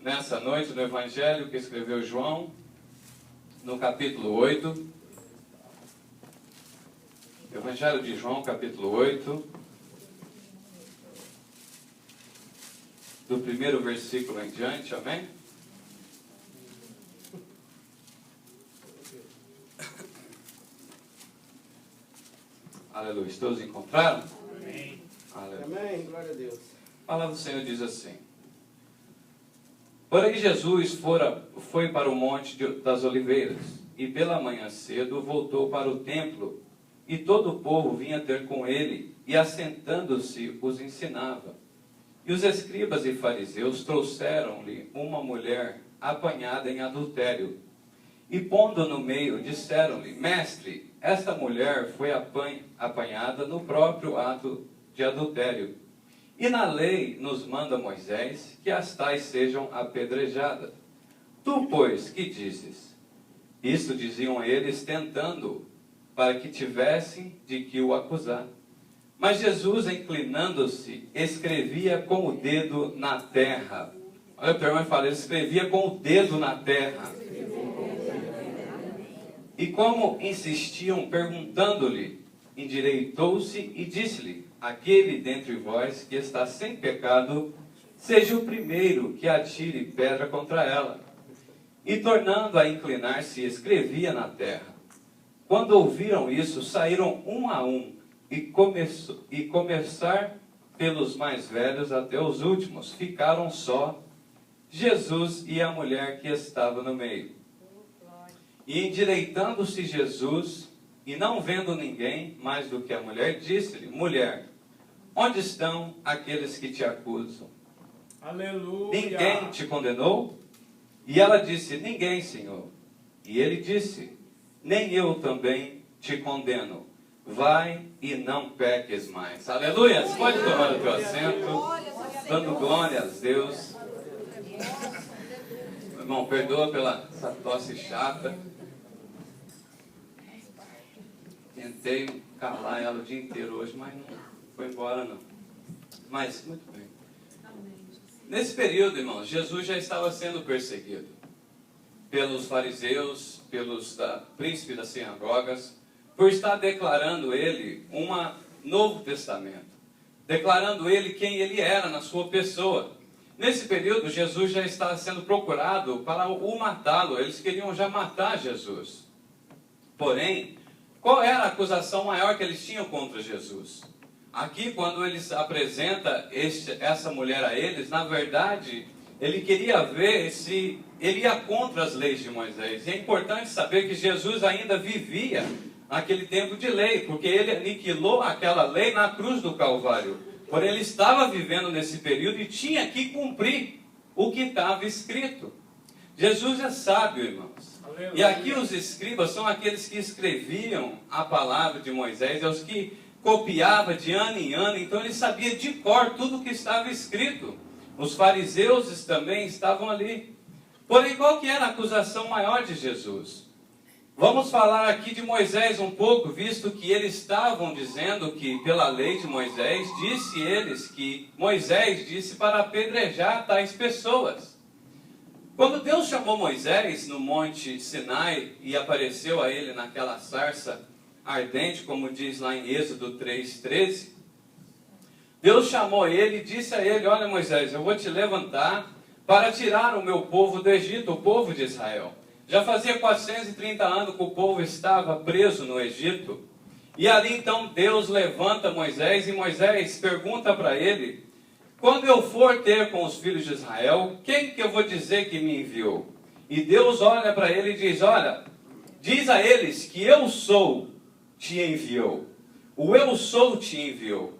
nessa noite no Evangelho que escreveu João, no capítulo 8. Evangelho de João, capítulo 8, do primeiro versículo em diante, amém? Aleluia. Todos encontraram? Amém. Aleluia. Amém, glória a Deus. A palavra do Senhor diz assim: Porém Jesus foi para o monte das oliveiras, e pela manhã cedo voltou para o templo, e todo o povo vinha ter com ele, e assentando-se os ensinava. E os escribas e fariseus trouxeram-lhe uma mulher apanhada em adultério, e pondo no meio, disseram-lhe: Mestre, esta mulher foi apanhada no próprio ato de adultério. E na lei nos manda Moisés que as tais sejam apedrejadas. Tu, pois, que dizes? Isto diziam eles, tentando, para que tivessem de que o acusar. Mas Jesus, inclinando-se, escrevia com o dedo na terra. Olha o irmão e fala, ele escrevia com o dedo na terra. E como insistiam, perguntando-lhe, endireitou-se e disse-lhe: Aquele dentre vós que está sem pecado, seja o primeiro que atire pedra contra ela. E tornando a inclinar-se, escrevia na terra. Quando ouviram isso, saíram um a um, e começar pelos mais velhos até os últimos. Ficaram só Jesus e a mulher que estava no meio. E endireitando-se Jesus, e não vendo ninguém mais do que a mulher, disse-lhe: Mulher, onde estão aqueles que te acusam? Aleluia. Ninguém te condenou? E ela disse: Ninguém, Senhor. E ele disse: Nem eu também te condeno. Vai e não peques mais. Aleluia. Você pode tomar o teu assento, dando glória a Deus. Irmão, perdoa pela essa tosse chata. Tentei calar ela o dia inteiro hoje, mas não foi embora não. Mas, muito bem. Nesse período, irmãos, Jesus já estava sendo perseguido pelos fariseus, pelos príncipes das sinagogas, por estar declarando ele um novo testamento, declarando ele quem ele era na sua pessoa. Nesse período, Jesus já estava sendo procurado para o matá-lo. Eles queriam já matar Jesus. Porém, qual era a acusação maior que eles tinham contra Jesus? Aqui, quando eles apresentam essa mulher a eles, na verdade, ele queria ver se ele ia contra as leis de Moisés. E é importante saber que Jesus ainda vivia naquele tempo de lei, porque ele aniquilou aquela lei na cruz do Calvário. Porém, ele estava vivendo nesse período e tinha que cumprir o que estava escrito. Jesus é sábio, irmãos. Aleluia. E aqui os escribas são aqueles que escreviam a palavra de Moisés, é os que copiava de ano em ano, então ele sabia de cor tudo o que estava escrito. Os fariseus também estavam ali. Porém, qual que era a acusação maior de Jesus? Vamos falar aqui de Moisés um pouco, visto que eles estavam dizendo que, pela lei de Moisés, disse eles que Moisés disse para apedrejar tais pessoas. Quando Deus chamou Moisés no monte Sinai e apareceu a ele naquela sarça ardente, como diz lá em Êxodo 3:13, Deus chamou ele e disse a ele: Olha, Moisés, eu vou te levantar para tirar o meu povo do Egito, o povo de Israel. Já fazia 430 anos que o povo estava preso no Egito. E ali então Deus levanta Moisés e Moisés pergunta para ele: quando eu for ter com os filhos de Israel, quem que eu vou dizer que me enviou? E Deus olha para ele e diz: olha, diz a eles que eu sou te enviou. O eu sou te enviou.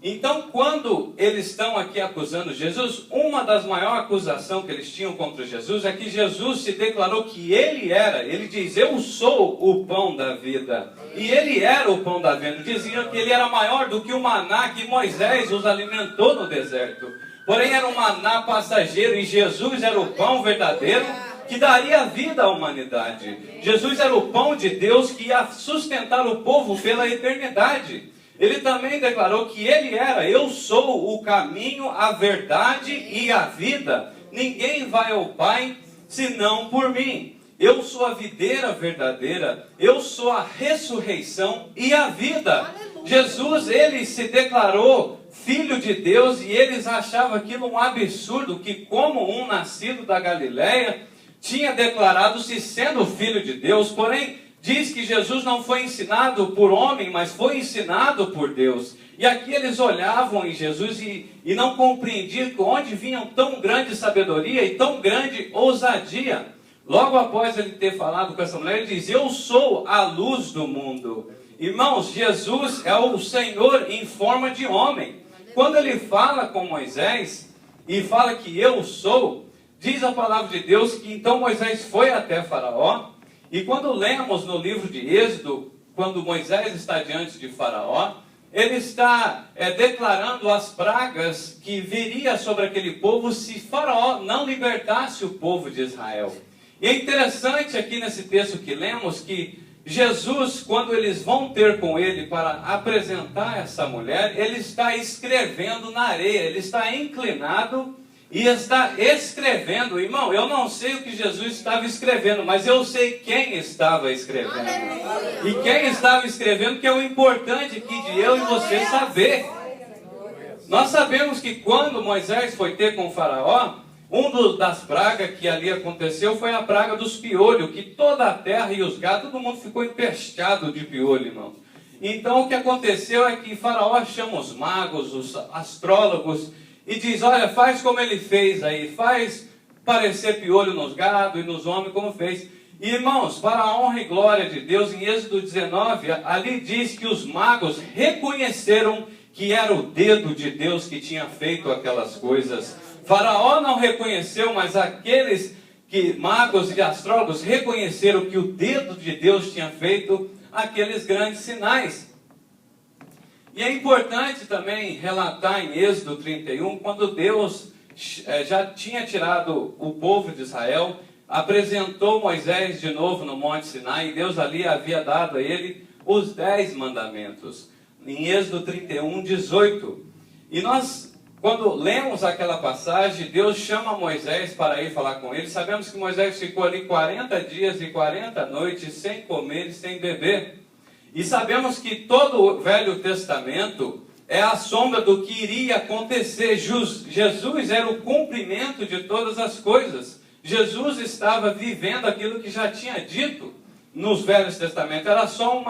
Então, quando eles estão aqui acusando Jesus, uma das maiores acusações que eles tinham contra Jesus é que Jesus se declarou que ele era, ele diz: eu sou o pão da vida. E ele era o pão da vida. Diziam que ele era maior do que o maná que Moisés os alimentou no deserto. Porém, era um maná passageiro e Jesus era o pão verdadeiro que daria vida à humanidade. Jesus era o pão de Deus que ia sustentar o povo pela eternidade. Ele também declarou que ele era: eu sou o caminho, a verdade e a vida. ninguém vai ao Pai senão por mim. Eu sou a videira verdadeira, eu sou a ressurreição e a vida. Aleluia. Jesus, ele se declarou Filho de Deus e eles achavam aquilo um absurdo, que como um nascido da Galileia tinha declarado-se sendo Filho de Deus, porém diz que Jesus não foi ensinado por homem, mas foi ensinado por Deus. E aqui eles olhavam em Jesus e não compreendiam de onde vinham tão grande sabedoria e tão grande ousadia. Logo após ele ter falado com essa mulher, ele diz: eu sou a luz do mundo. Irmãos, Jesus é o Senhor em forma de homem. Quando ele fala com Moisés e fala que eu sou, diz a palavra de Deus que então Moisés foi até Faraó. E quando lemos no livro de Êxodo, quando Moisés está diante de Faraó, ele está declarando as pragas que viria sobre aquele povo se Faraó não libertasse o povo de Israel. E é interessante aqui nesse texto que lemos que Jesus, quando eles vão ter com ele para apresentar essa mulher, ele está escrevendo na areia, ele está inclinado e está escrevendo. Irmão, eu não sei o que Jesus estava escrevendo, mas eu sei quem estava escrevendo. Aleluia. E quem estava escrevendo, que é o importante aqui de eu e você saber. Nós sabemos que quando Moisés foi ter com o Faraó, das pragas que ali aconteceu foi a praga dos piolhos, que toda a terra e os gados, todo mundo ficou empesteado de piolho, irmãos. Então o que aconteceu é que Faraó chama os magos, os astrólogos, e diz: olha, faz como ele fez aí, faz parecer piolho nos gados e nos homens como fez. E, irmãos, para a honra e glória de Deus, em Êxodo 19, ali diz que os magos reconheceram que era o dedo de Deus que tinha feito aquelas coisas. Faraó não reconheceu, mas aqueles magos e astrólogos reconheceram que o dedo de Deus tinha feito aqueles grandes sinais. E é importante também relatar em Êxodo 31, quando Deus já tinha tirado o povo de Israel, apresentou Moisés de novo no Monte Sinai, e Deus ali havia dado a ele os 10 mandamentos. Em Êxodo 31, 18. E nós, quando lemos aquela passagem, Deus chama Moisés para ir falar com ele. Sabemos que Moisés ficou ali 40 dias e 40 noites sem comer e sem beber. E sabemos que todo o Velho Testamento é a sombra do que iria acontecer. Jesus era o cumprimento de todas as coisas. Jesus estava vivendo aquilo que já tinha dito nos Velhos Testamentos. Era só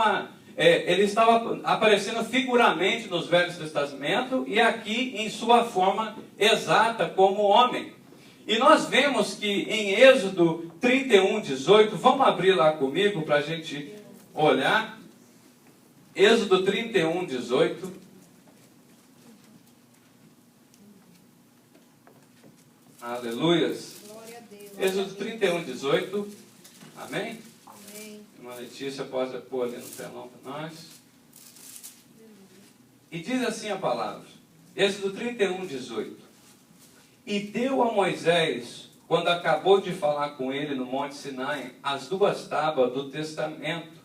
ele estava aparecendo figuramente nos Velhos Testamentos e aqui em sua forma exata como homem. E nós vemos que em Êxodo 31, 18, vamos abrir lá comigo para a gente olhar. Êxodo 31, 18. Aleluias. Glória a Deus. Êxodo 31, 18. Amém? Amém. Irmã Letícia, pode pôr ali no telão para nós. E diz assim a palavra. Êxodo 31, 18. E deu a Moisés, quando acabou de falar com ele no Monte Sinai, as 2 tábuas do testamento.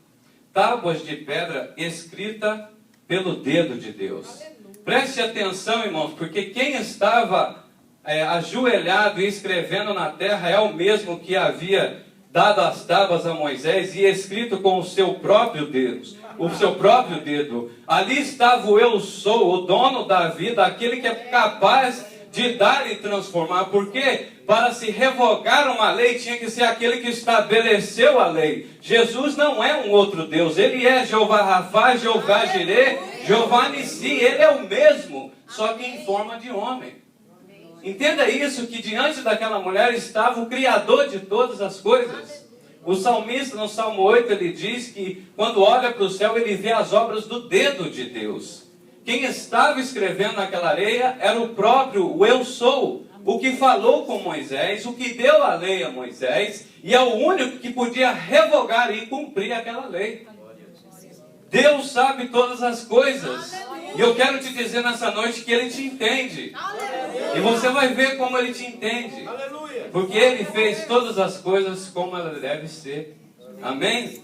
Tábuas de pedra escrita pelo dedo de Deus. Aleluia. Preste atenção, irmãos, porque quem estava ajoelhado e escrevendo na terra é o mesmo que havia dado as tábuas a Moisés e escrito com o seu próprio dedo. Ali estava o eu sou, o dono da vida, aquele que é capaz de dar e transformar. Porque para se revogar uma lei tinha que ser aquele que estabeleceu a lei. Jesus não é um outro Deus, ele é Jeová Rafá, Jeová Jirê, Jeová Nissi, ele é o mesmo, só que em forma de homem. Entenda isso, que diante daquela mulher estava o Criador de todas as coisas. O salmista, no Salmo 8, ele diz que quando olha para o céu, ele vê as obras do dedo de Deus. Quem estava escrevendo naquela areia era o próprio, o eu sou, o que falou com Moisés, o que deu a lei a Moisés, e é o único que podia revogar e cumprir aquela lei. Deus sabe todas as coisas. E eu quero te dizer nessa noite que Ele te entende. E você vai ver como Ele te entende. Porque Ele fez todas as coisas como ela deve ser. Amém?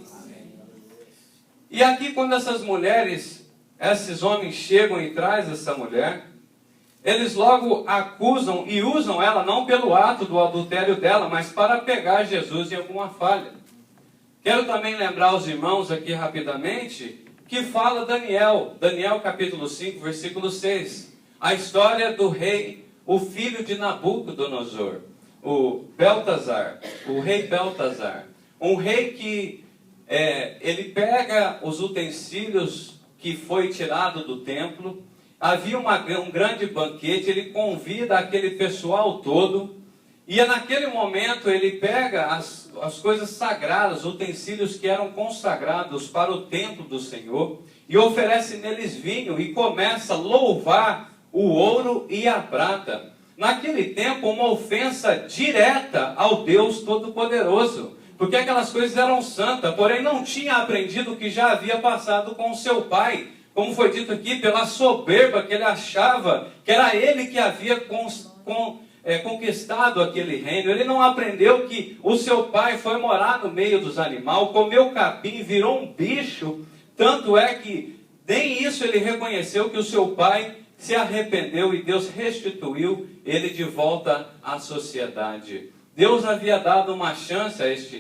E aqui quando essas mulheres, esses homens chegam e trazem essa mulher, eles logo acusam e usam ela não pelo ato do adultério dela, mas para pegar Jesus em alguma falha. Quero também lembrar os irmãos aqui rapidamente que fala Daniel capítulo 5, versículo 6. A história do rei, o filho de Nabucodonosor, o rei Beltazar. Um rei que ele pega os utensílios que foi tirado do templo. Havia um grande banquete, ele convida aquele pessoal todo, e naquele momento ele pega as coisas sagradas, os utensílios que eram consagrados para o templo do Senhor, e oferece neles vinho, e começa a louvar o ouro e a prata. Naquele tempo, uma ofensa direta ao Deus Todo-Poderoso, porque aquelas coisas eram santas, porém não tinha aprendido o que já havia passado com o seu pai, como foi dito aqui, pela soberba que ele achava que era ele que havia conquistado aquele reino. Ele não aprendeu que o seu pai foi morar no meio dos animais, comeu capim, virou um bicho. Tanto é que nem isso ele reconheceu, que o seu pai se arrependeu e Deus restituiu ele de volta à sociedade. Deus havia dado uma chance a este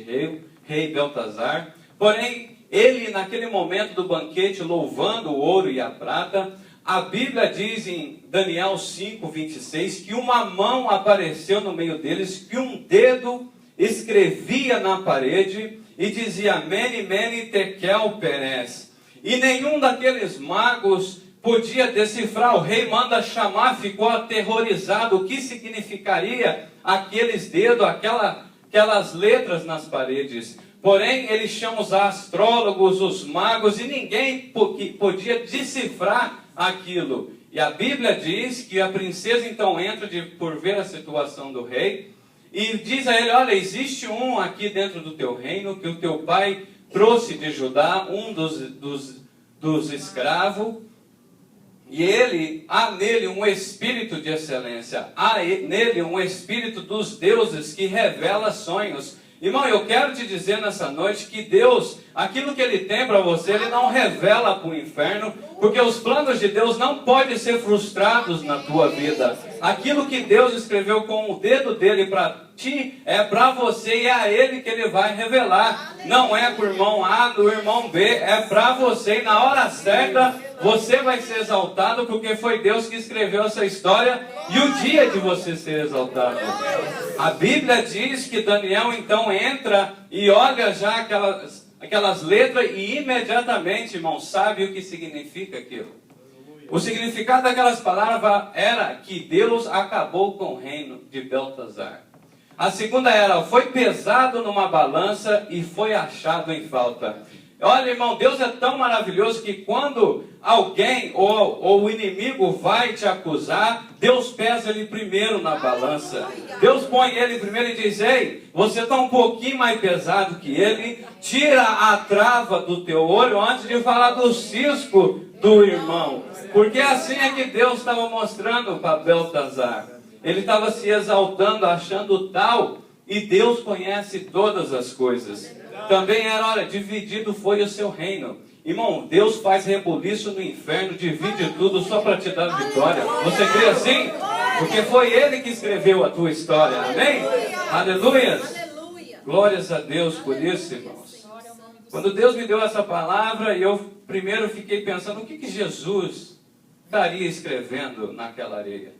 rei Beltazar, porém ele, naquele momento do banquete, louvando o ouro e a prata, a Bíblia diz em Daniel 5, 26, que uma mão apareceu no meio deles, que um dedo escrevia na parede e dizia: Mene, Mene, Tekel, Peres. E nenhum daqueles magos podia decifrar. O rei manda chamar, ficou aterrorizado. O que significaria aqueles dedos, aquelas letras nas paredes? Porém, ele chama os astrólogos, os magos, e ninguém podia decifrar aquilo. E a Bíblia diz que a princesa então entra por ver a situação do rei, e diz a ele: olha, existe um aqui dentro do teu reino, que o teu pai trouxe de Judá, um dos escravos, e há nele um espírito de excelência, há nele um espírito dos deuses que revela sonhos. Irmão, eu quero te dizer nessa noite que Deus, aquilo que Ele tem para você, Ele não revela para o inferno, porque os planos de Deus não podem ser frustrados na tua vida. Aquilo que Deus escreveu com o dedo dele para ti, é para você, e é a Ele que Ele vai revelar. Não é para o irmão A, do irmão B, é para você, e na hora certa você vai ser exaltado, porque foi Deus que escreveu essa história, e o dia de você ser exaltado. A Bíblia diz que Daniel então entra e olha já aquelas letras, e imediatamente, irmão, sabe o que significa aquilo. O significado daquelas palavras era que Deus acabou com o reino de Beltazar. A segunda era: foi pesado numa balança e foi achado em falta. Olha, irmão, Deus é tão maravilhoso que quando alguém ou o inimigo vai te acusar, Deus pesa ele primeiro na balança. Deus põe ele primeiro e diz: ei, você está um pouquinho mais pesado que ele, tira a trava do teu olho antes de falar do cisco do irmão. Porque assim é que Deus estava mostrando para Beltazar. Ele estava se exaltando, achando tal, e Deus conhece todas as coisas. Também era, olha, dividido foi o seu reino. Irmão, Deus faz rebuliço no inferno, divide tudo só para te dar vitória. Você crê assim? Porque foi Ele que escreveu a tua história. Amém? Aleluias! Glórias a Deus por isso, irmãos. Quando Deus me deu essa palavra, eu primeiro fiquei pensando: o que Jesus estaria escrevendo naquela areia?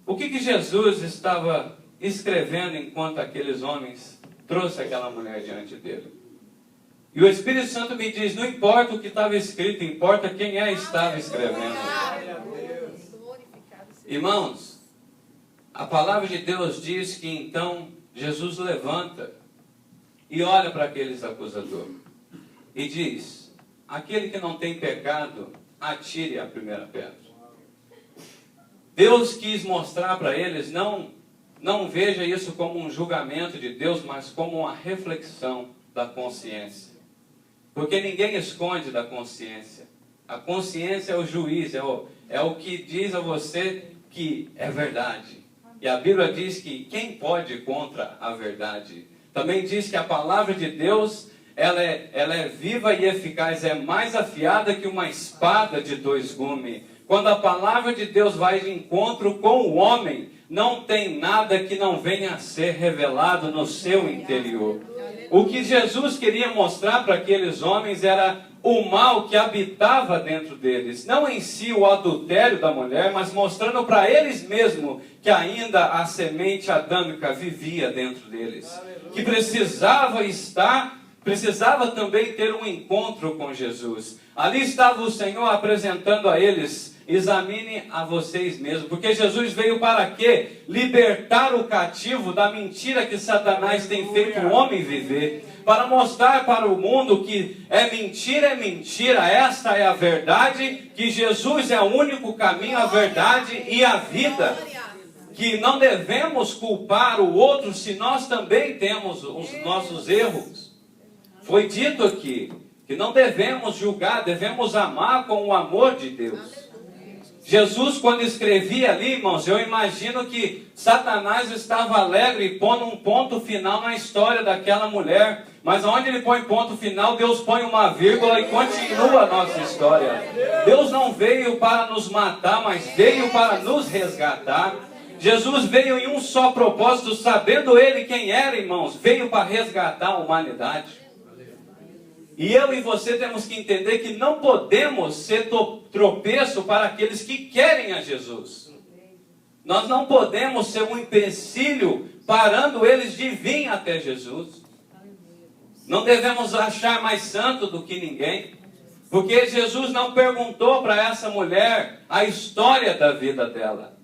O que Jesus estava escrevendo enquanto aqueles homens trouxe aquela mulher diante dele? E o Espírito Santo me diz: não importa o que estava escrito, importa quem estava escrevendo. Irmãos, a palavra de Deus diz que então Jesus levanta e olha para aqueles acusadores e diz: aquele que não tem pecado, atire a primeira pedra. Deus quis mostrar para eles: não veja isso como um julgamento de Deus, mas como uma reflexão da consciência. Porque ninguém esconde da consciência. A consciência é o juiz, é o que diz a você que é verdade. E a Bíblia diz que quem pode ir contra a verdade? Também diz que a palavra de Deus, ela é viva e eficaz, é mais afiada que uma espada de dois gumes. quando a palavra de Deus vai de encontro com o homem, não tem nada que não venha a ser revelado no seu interior. O que Jesus queria mostrar para aqueles homens era o mal que habitava dentro deles. Não em si o adultério da mulher, mas mostrando para eles mesmos que ainda a semente adâmica vivia dentro deles. Que precisava também ter um encontro com Jesus. Ali estava o Senhor apresentando a eles: examine a vocês mesmos, porque Jesus veio para quê? Libertar o cativo da mentira que Satanás tem feito o homem viver, para mostrar para o mundo que é mentira, esta é a verdade, que Jesus é o único caminho, a verdade e a vida, que não devemos culpar o outro se nós também temos os nossos erros. Foi dito aqui que não devemos julgar, devemos amar com o amor de Deus. Jesus, quando escrevia ali, irmãos, eu imagino que Satanás estava alegre e pondo um ponto final na história daquela mulher. Mas onde ele põe ponto final, Deus põe uma vírgula e continua a nossa história. Deus não veio para nos matar, mas veio para nos resgatar. Jesus veio em um só propósito, sabendo ele quem era, irmãos, veio para resgatar a humanidade. E eu e você temos que entender que não podemos ser tropeço para aqueles que querem a Jesus. Nós não podemos ser um empecilho parando eles de vir até Jesus. Não devemos achar mais santo do que ninguém. Porque Jesus não perguntou para essa mulher a história da vida dela.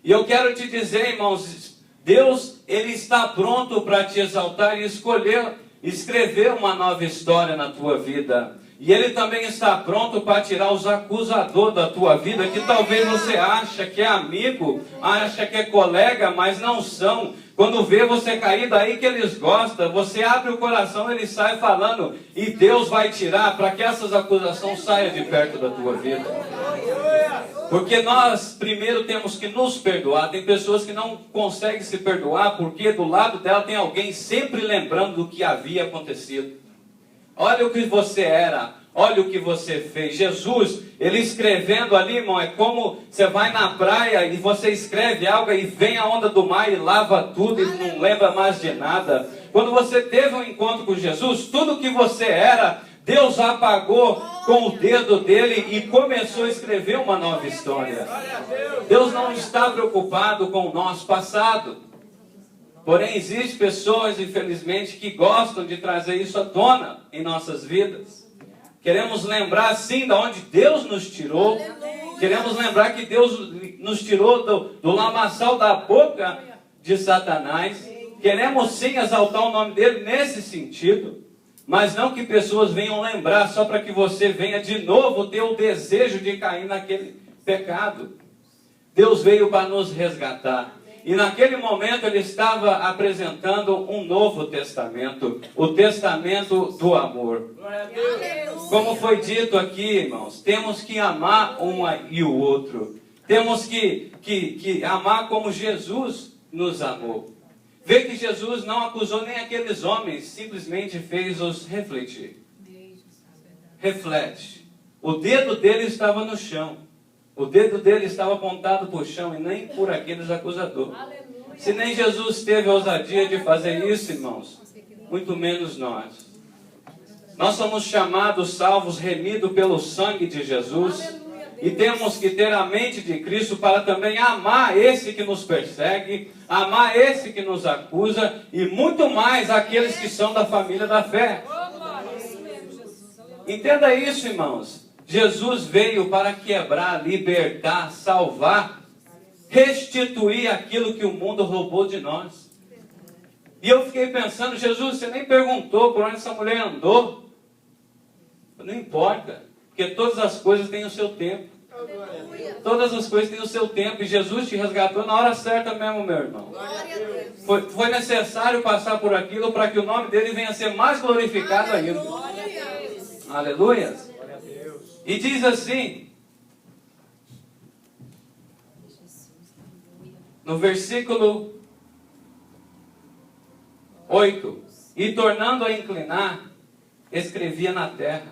E eu quero te dizer, irmãos, Deus, Ele está pronto para te exaltar e escrever uma nova história na tua vida. E Ele também está pronto para tirar os acusadores da tua vida, que talvez você acha que é amigo, acha que é colega, mas não são. Quando vê você cair, daí que eles gostam, você abre o coração, ele sai falando, e Deus vai tirar para que essas acusações saiam de perto da tua vida. Porque nós primeiro temos que nos perdoar. Tem pessoas que não conseguem se perdoar porque do lado dela tem alguém sempre lembrando do que havia acontecido. Olha o que você era, olha o que você fez. Jesus, ele escrevendo ali, irmão, é como você vai na praia e você escreve algo e vem a onda do mar e lava tudo e não lembra mais de nada. Quando você teve um encontro com Jesus, tudo que você era, Deus apagou com o dedo dele e começou a escrever uma nova história. Deus não está preocupado com o nosso passado. Porém, existem pessoas, infelizmente, que gostam de trazer isso à tona em nossas vidas. Queremos lembrar, sim, de onde Deus nos tirou. Queremos lembrar que Deus nos tirou do lamaçal da boca de Satanás. Queremos, sim, exaltar o nome dele nesse sentido. Mas não que pessoas venham lembrar só para que você venha de novo ter o desejo de cair naquele pecado. Deus veio para nos resgatar. E naquele momento ele estava apresentando um novo testamento, o testamento do amor. Como foi dito aqui, irmãos, temos que amar um e o outro. Temos que amar como Jesus nos amou. Vê que Jesus não acusou nem aqueles homens, simplesmente fez-os refletir. Reflete. O dedo dele estava no chão. O dedo dele estava apontado para o chão e nem por aqueles acusadores. Aleluia. Se nem Jesus teve a ousadia de fazer isso, irmãos, muito menos nós. Nós somos chamados, salvos, remidos pelo sangue de Jesus. Aleluia, e temos que ter a mente de Cristo para também amar esse que nos persegue, amar esse que nos acusa e muito mais aqueles que são da família da fé. Entenda isso, irmãos. Jesus veio para quebrar, libertar, salvar, restituir aquilo que o mundo roubou de nós. E eu fiquei pensando, Jesus, você nem perguntou por onde essa mulher andou. Não importa, porque todas as coisas têm o seu tempo. Todas as coisas têm o seu tempo. E Jesus te resgatou na hora certa mesmo, meu irmão. Foi necessário passar por aquilo para que o nome dele venha a ser mais glorificado ainda. Aleluia. E diz assim, no versículo 8, e tornando a inclinar, escrevia na terra.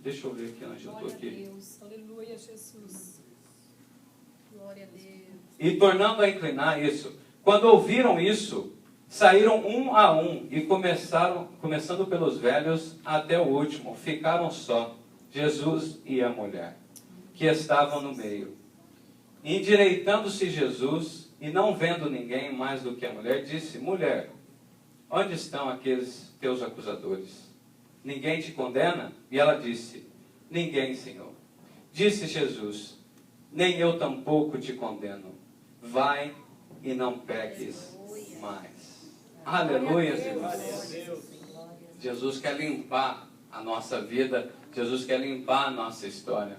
Deixa eu ver aqui onde eu estou aqui. Glória a Deus. Aleluia, Jesus. Glória a Deus. E tornando a inclinar isso, quando ouviram isso, saíram um a um e começando pelos velhos até o último, ficaram só, Jesus e a mulher, que estavam no meio. Endireitando-se Jesus, e não vendo ninguém mais do que a mulher, disse: mulher, onde estão aqueles teus acusadores? Ninguém te condena? E ela disse: ninguém, Senhor. Disse Jesus: nem eu tampouco te condeno. Vai e não peques mais. Aleluia, irmãos. Jesus quer limpar a nossa vida. Jesus quer limpar a nossa história.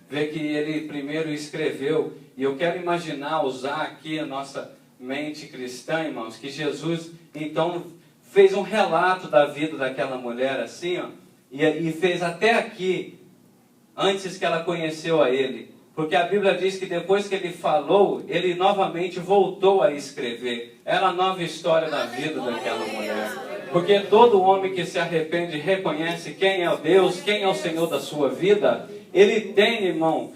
Vê que ele primeiro escreveu, e eu quero imaginar, usar aqui a nossa mente cristã, irmãos, que Jesus então fez um relato da vida daquela mulher assim, ó, e fez até aqui, antes que ela conheceu a ele. Porque a Bíblia diz que depois que ele falou, ele novamente voltou a escrever. Era a nova história da vida daquela mulher. Porque todo homem que se arrepende e reconhece quem é o Deus, quem é o Senhor da sua vida, ele tem, irmão,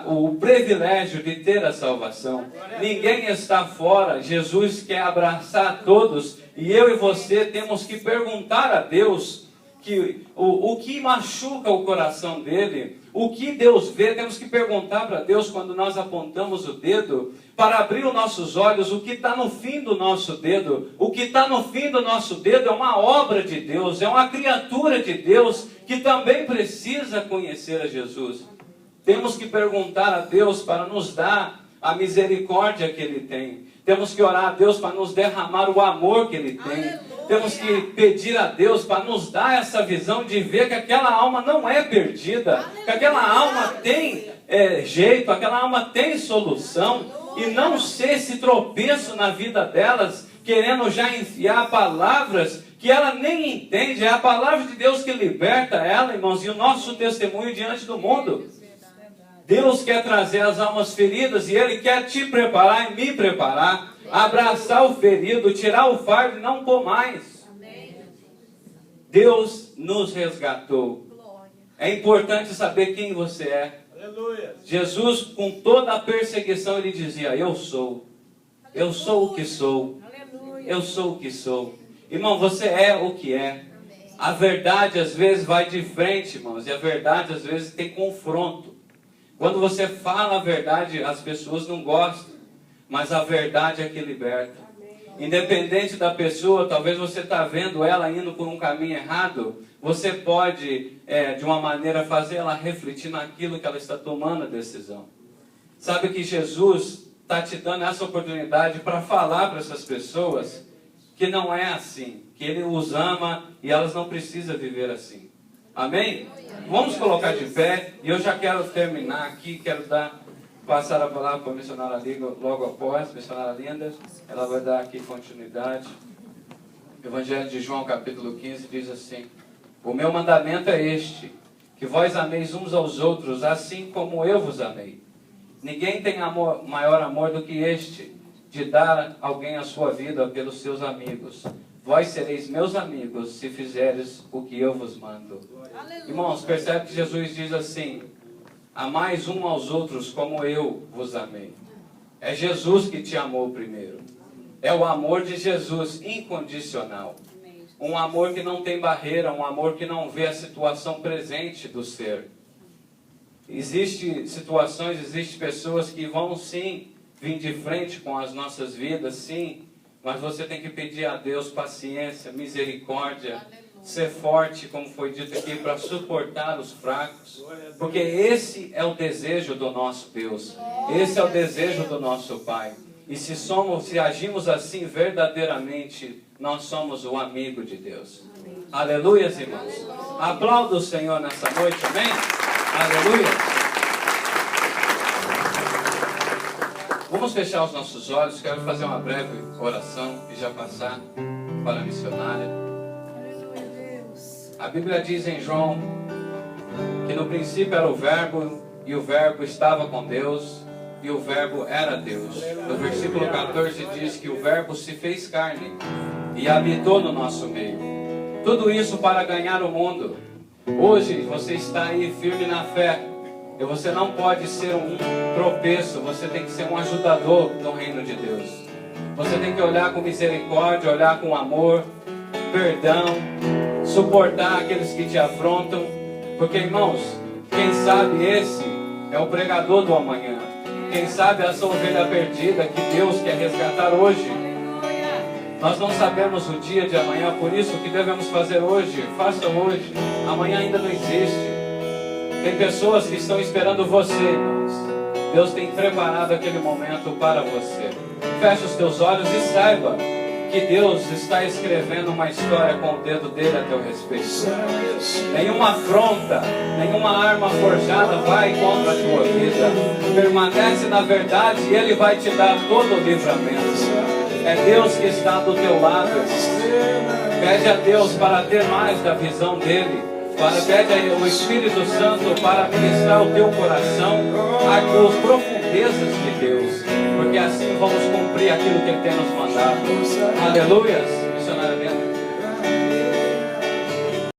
o privilégio de ter a salvação. Ninguém está fora. Jesus quer abraçar todos. E eu e você temos que perguntar a Deus o que machuca o coração dele, o que Deus vê. Temos que perguntar para Deus quando nós apontamos o dedo, para abrir os nossos olhos, o que está no fim do nosso dedo. O que está no fim do nosso dedo é uma obra de Deus, é uma criatura de Deus que também precisa conhecer a Jesus. Temos que perguntar a Deus para nos dar a misericórdia que Ele tem. Temos que orar a Deus para nos derramar o amor que Ele tem. Aleluia. Temos que pedir a Deus para nos dar essa visão de ver que aquela alma não é perdida. Aleluia. Que aquela alma tem jeito, aquela alma tem solução. Aleluia. E não ser esse tropeço na vida delas, querendo já enfiar palavras que ela nem entende. É a palavra de Deus que liberta ela, irmãos, e o nosso testemunho diante do mundo. Deus quer trazer as almas feridas e Ele quer te preparar e me preparar, abraçar o ferido, tirar o fardo e não pôr mais. Deus nos resgatou. É importante saber quem você é. Jesus, com toda a perseguição, Ele dizia: eu sou o que sou, eu sou o que sou. Irmão, você é o que é. A verdade às vezes vai de frente, irmãos, e a verdade às vezes tem confronto. Quando você fala a verdade, as pessoas não gostam, mas a verdade é que liberta. Independente da pessoa, talvez você está vendo ela indo por um caminho errado, você pode, de uma maneira, fazer ela refletir naquilo que ela está tomando a decisão. Sabe que Jesus está te dando essa oportunidade para falar para essas pessoas que não é assim, que Ele os ama e elas não precisam viver assim. Amém? Vamos colocar de pé, e eu já quero terminar aqui, quero passar a palavra para a missionária Linda logo após, missionária Linda, ela vai dar aqui continuidade. Evangelho de João, capítulo 15, diz assim: o meu mandamento é este, que vós ameis uns aos outros, assim como eu vos amei. Ninguém tem maior amor do que este, de dar alguém a sua vida pelos seus amigos. Vós sereis meus amigos se fizeres o que eu vos mando. Aleluia. Irmãos, percebe que Jesus diz assim: amais uns aos outros como eu vos amei. É Jesus que te amou primeiro. É o amor de Jesus incondicional. Um amor que não tem barreira, um amor que não vê a situação presente do ser. Existem situações, existem pessoas que vão sim vir de frente com as nossas vidas, sim. Mas você tem que pedir a Deus paciência, misericórdia, aleluia, ser forte, como foi dito aqui, para suportar os fracos. Porque esse é o desejo do nosso Deus. Esse é o desejo do nosso Pai. E se agimos assim verdadeiramente, nós somos o amigo de Deus. Aleluia, irmãos. Aplauda o Senhor nessa noite, amém? Aleluia. Vamos fechar os nossos olhos. Quero fazer uma breve oração e já passar para a missionária. A Bíblia diz em João que no princípio era o Verbo, e o Verbo estava com Deus, e o Verbo era Deus. No versículo 14 diz que o Verbo se fez carne e habitou no nosso meio. Tudo isso para ganhar o mundo. Hoje você está aí firme na fé. E você não pode ser um tropeço, você tem que ser um ajudador do reino de Deus. Você tem que olhar com misericórdia, olhar com amor, perdão, suportar aqueles que te afrontam. Porque, irmãos, quem sabe esse é o pregador do amanhã. Quem sabe essa ovelha perdida que Deus quer resgatar hoje. Nós não sabemos o dia de amanhã, por isso o que devemos fazer hoje, faça hoje. Amanhã ainda não existe. Tem pessoas que estão esperando você, irmãos. Deus tem preparado aquele momento para você. Feche os teus olhos e saiba que Deus está escrevendo uma história com o dedo dele a teu respeito. Nenhuma afronta, nenhuma arma forjada vai contra a tua vida. Permanece na verdade e Ele vai te dar todo o livramento. É Deus que está do teu lado. Pede a Deus para ter mais da visão dele. Pede ao Espírito Santo para ministrar o teu coração às profundezas de Deus. Porque assim vamos cumprir aquilo que Ele tem nos mandado. Aleluias.